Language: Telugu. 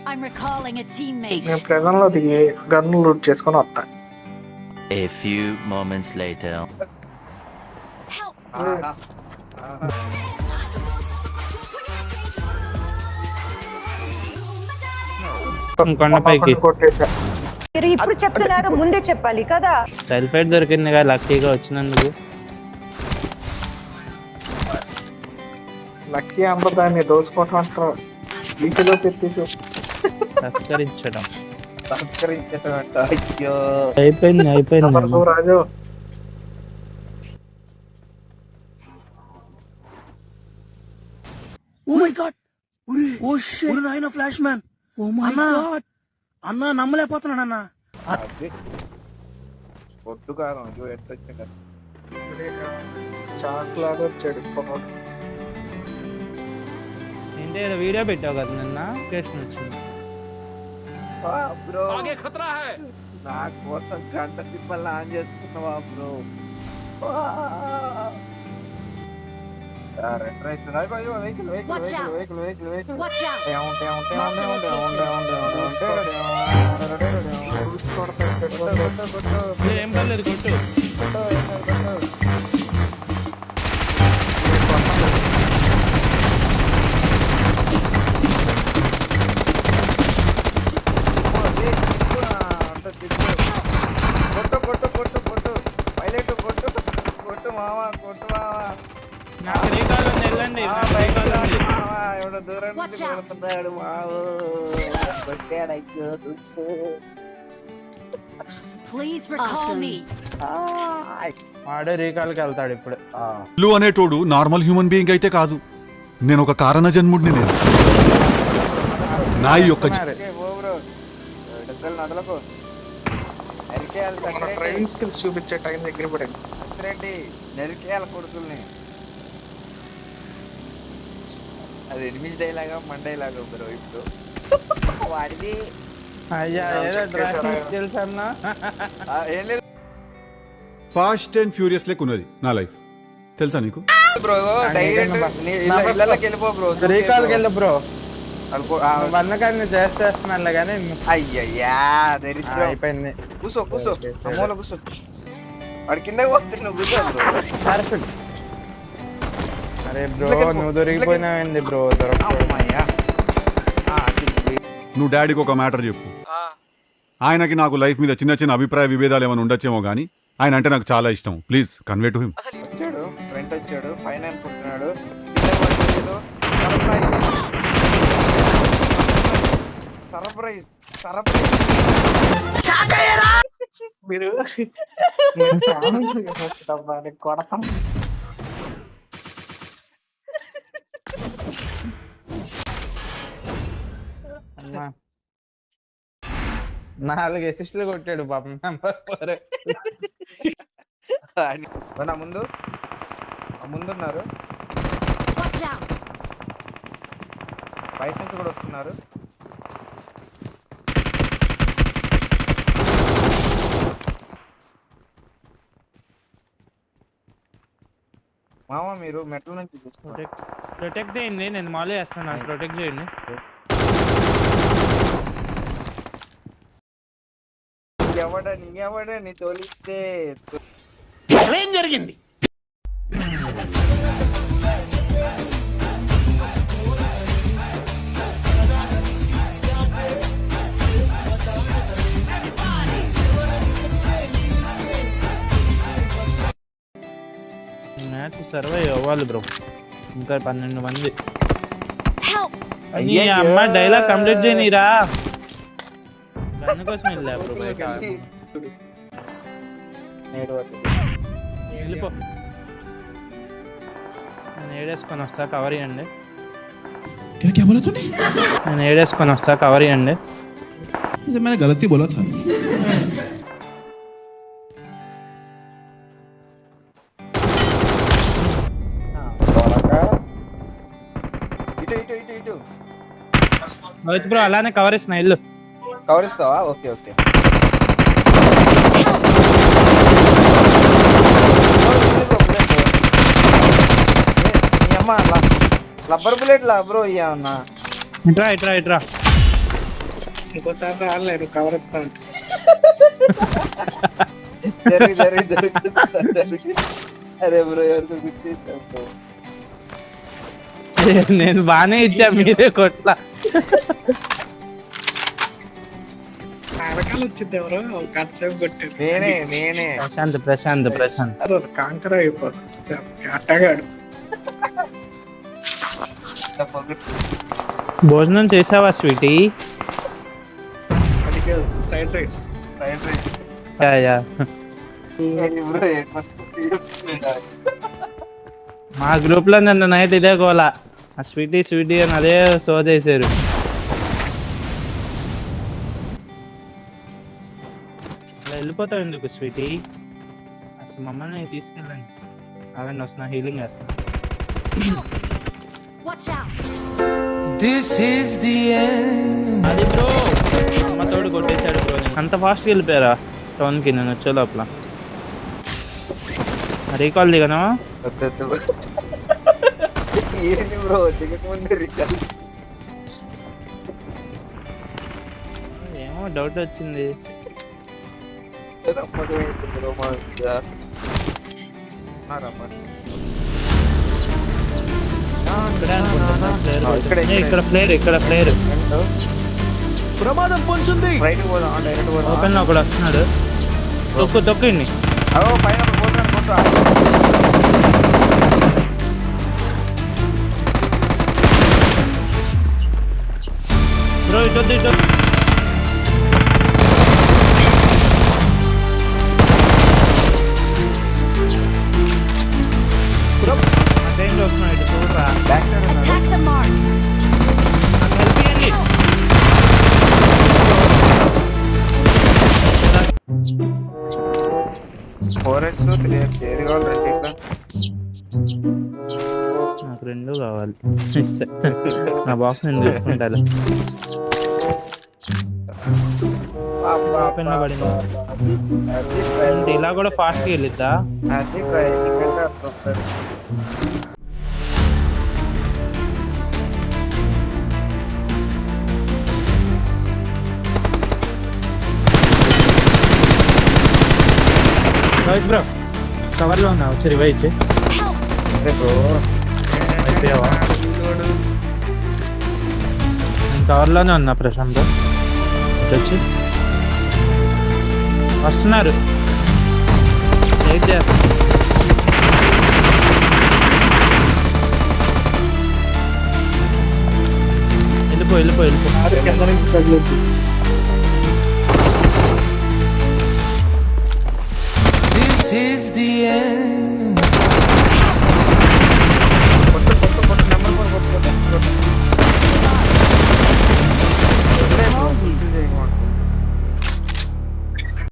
I'm recalling a teammate. నేను ప్రెజెంట్ లో దిగి గన్ను లూట్ చేసుకొని వస్తా. A few moments later. Help! కొండపైకి కొట్టేసా. మీరు ఇప్పుడు చెప్తున్నారు, ముందే చెప్పాలి కదా. సల్ఫేట్ దొరికింది కదా లక్కీగా వచ్చినందుకు. లక్కీ అంతా దాన్ని దోచుకుంటా అంటారు. ఈకలో పెట్టేసి తస్కరించడం అంట. అయ్యో అయిపోయింది Raju. Oh my god, oh shit, నాయనా flash man. Oh my god అన్న, నమ్మలేకపోతున్నాను అన్న. పొట్టుకారం ఎంత వచ్చింది చాక్లాగా వచ్చాడు. ఏంటి ఏదో వీడియో పెట్టావు కదా నిన్న, కేషన్ వచ్చింది. బ్రో నా కోసం గంట సింబల్ ఆన్ చేసుకున్నావా బ్రో? Watch out! ఏం పర్లేదు కొట్టు. కొట్టు మావా, కొట్టు మావా. నాకు రీకాల్ ఉంది, వెళ్ళండి. నాకు రీకాల్ ఉంది. ఎవడో దూరం నుంచి కొడుతున్నాడు మావు. కొట్టాడు అయ్యో దుడ్సు. Please recall me. వాడే రీకాల్కి వెళ్తాడు ఇప్పుడు. లు అనేటోడు నార్మల్ హ్యూమన్ బీయింగ్ అయితే కాదు. నేను ఒక కారణ జన్ముడిని. నేను నా యొక్క నడలకు నరికేయాలి సంక్రాంతి. ట్రైనింగ్ స్కిల్స్ చూపించే టైం దగ్గర పడింది. సంక్రాంతి నరికేయాలి కొడుకుల్ని. అది ఎనిమిది డైలాగా మన డైలాగా బ్రో ఇప్పుడు వాడిది. అయ్యా ఏదో డ్రైవింగ్ స్కిల్స్ అన్నా. ఏం లేదు ఫాస్ట్ అండ్ ఫ్యూరియస్ లెక్ ఉన్నది నా లైఫ్, తెలుసా నీకు? బ్రో, డైరెక్ట్ ఇళ్ళకి వెళ్ళిపో బ్రో. రీకాల్కి వెళ్ళు బ్రో. వన్నకాన్ని చేస్తున్నానులే కానీ అయ్యయ్యా దరిద్రం. అయిపోయింది. కూసో కూసో, అమ్మోలో కూసో. వాడి కింద పోతుంది, నువ్వు కూసో బ్రో. పర్ఫెక్ట్. అరే బ్రో, నువ్వు దొరికిపోయినావేంది బ్రో? అమ్మయ్యా. నువ్వు డాడీకి ఒక మ్యాటర్ చెప్పు. ఆయనకి నాకు లైఫ్ మీద చిన్న చిన్న అభిప్రాయ విభేదాలు ఏమైనా ఉండొచ్చేమో కానీ ఆయన అంటే నాకు చాలా ఇష్టం. Please convey to him. వచ్చాడు, ఫ్రెండ్ వచ్చాడు, పైన అనుకుంటున్నాడు. Surprise surprise. మీరు కొడతాం. అమ్మా 4 అసిస్టులు కొట్టాడు పాపం. నా ముందు ముందున్నారు, Watch out! బయట నుంచి కూడా వస్తున్నారు. మామ మీరు మెట్ల నుంచి చూస్తున్నారు. ప్రొటెక్ట్ చేయండి, నేను మాలో వేస్తున్నాను. ప్రొటెక్ట్ చేయండి. నీకెవడని తోలిస్తే ఏం జరిగింది? మ్యాచ్ సర్వైవ్ అవ్వాలి బ్రో. ఇంకా 12 మంది. Help! నీ అమ్మ డైలాగ్ కంప్లీట్ చేయనీరా. దానికోసం వెళ్ళా బ్రో బయట. వెళ్ళిపో. నేను ఏడేసుకొని వస్తా, కవర్ ఇవ్వండి. నేను ఏడేసుకొని వస్తా, కవర్ ఇవ్వండి. मैंने गलती बोला था. రోహిత్ బ్రో అలానే కవర్ ఇస్తున్నా, ఇల్లు కవర్ ఇస్తావా? Okay okay. అమ్మ లబ్బర్ బుల్లెట్ లా బ్రో. ఇయ్యా అన్నా ఇట్రా ఇట్రా ఇట్రా. ఇంకోసారి రాలేదు కవర్ ఇస్తాను. జరిగి అరే బ్రో ఎవరికి గుర్తిస్తాను. నేను బానే ఇచ్చా, మీరే కొట్ల. వెనకాల వచ్చింది ఎవరో కట్సేపు కొట్టారు. నేనే ప్రశాంత్ కాంకర అయిపోతుంది అట్టగాడు. భోజనం చేసావా స్వీటీ? అది ఫ్రైడ్ రైస్. యా మా గ్రూప్ లో నిన్న నైట్ ఇదే గోలా, ఆ స్వీటీ అని అదే సోదేశారు. అలా వెళ్ళిపోతావు ఎందుకు స్వీటీ? అసలు మమ్మల్ని తీసుకెళ్ళండి. అవన్నీ వస్తున్నా, హీలింగ్ చేస్తున్నా. Watch out. అది బ్రో అమ్మతోడు కొట్టేశాడు బ్రో. అంత ఫాస్ట్గా వెళ్ళిపోయారా టౌన్ కి నేను వచ్చే లోపల? రీకాల్ దిగనా? ఏంటి బ్రో దిగకముందే రికాల్? ఏమో డౌట్ వచ్చింది. బ్రో మా ఇక్కడ ప్లేయర్ ప్రమాదం పొంచుంది. రైట్ పోదాం, డైరెక్ట్ పోదాం. ఓపెన్ లో ఒకడు వస్తున్నాడు. తొక్కండి. అదో పైన పోతున్నా. బ్రో ఇటు ట్రైన్లో వస్తున్నాడు. ఇటు చూడరా. బ్యాక్ సైడ్ ఉన్నాడు. Attack the mark. Four heads 3 heads ఏది కావాలి? రెండు నాకు రెండు కావాలి. నా బాక్స్ నేను తీసుకుంటాను. ఓపెన్ లో పడింది. ఇలా కూడా ఫాస్ట్ గా వెళ్ళిద్దా? అది ట్రై కంటే అర్థం. బ్రో కవర్ లో ఉన్నా, వచ్చి రివైవ్ ఇచ్చే. అయిపోయావా? నేను కవర్ లోనే ఉన్నా ప్రశాంత్. వచ్చి వస్తున్నారు. వెయిట్ చేస్తా. వెళ్ళిపో. కింద నుంచి తగిలించి This is the end.